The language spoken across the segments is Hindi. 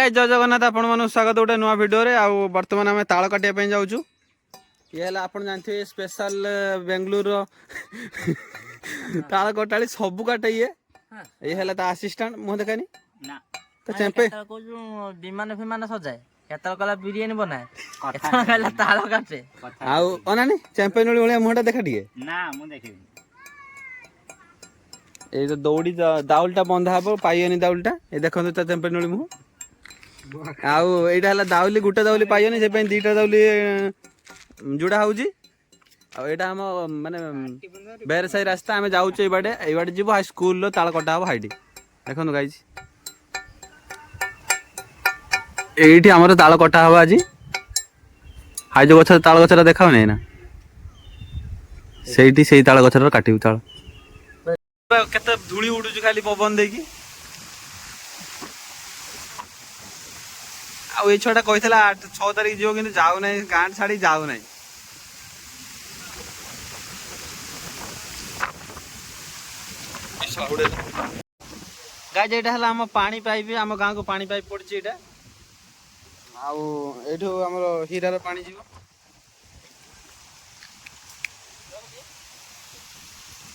गाइस जय जगन्नाथ आपण मन स्वागत गोटे नुआ वीडियो रे आ वर्तमान आम ताल काटिया पे जाऊँ ये आप जानते स्पेशल बेंगलुरु ताल कटाड़ी सबू काटे ये है असिस्टेंट मुह देखानी तो चेंपे विमान फिमान सजाए केतल कला बिरियानी बनाए केतल कला ताल काटे आउ अनानी चेंपे नळी भलिया मुहटा देखा टिके ना मु देखि ए तो दौड़ी दाउलटा बंधा हबो पाइयनी दाउलटा ए देखंतु त चेंपे नळी मुह आउ एटा हला दाउली गुटा दाउली पाइयनी से दीटा दाउली जुड़ा होउजी आ एटा हम माने बेर साई रास्ता आमे जाउचे ए बाटे जीवो हाई स्कूल लो ताल कटा हबो हाइडी देखंतु गाइस एठी हमर ताल कटा हबो आजी हाई जो गछ ताल गछरा देखाउ नै ना सेठी सेई ताल गछरा काटिबु ताल केते धूली उडुछु खाली पवन देकी आ ए छोटा कहितला 6 तारिख जियो किंतु जाउ नै गांठ छाडी जाउ नै गाइस एटा हला हम पानी पाइप हम गांव को पानी पाइप पड़छि एटा आउ एठो हमरो हीरार पानी जीवो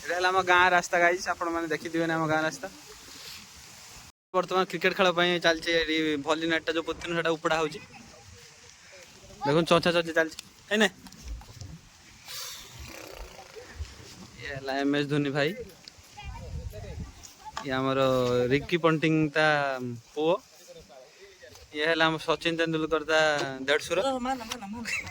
एटा हला हम गां रास्ता गाइस आपण माने देखि दिबे ना हम गां रास्ता वर्तमान क्रिकेट खेल पई चलछि भॉली नेट जो पुतिन सेटा उपडा होछि देखुन चौचा चौची चलछि है ने ये हला एमएस धोनी भाई ये हमारो रिक्की पंटिंग ता पो ये हला हम सचिन तेंदुलकर ता 150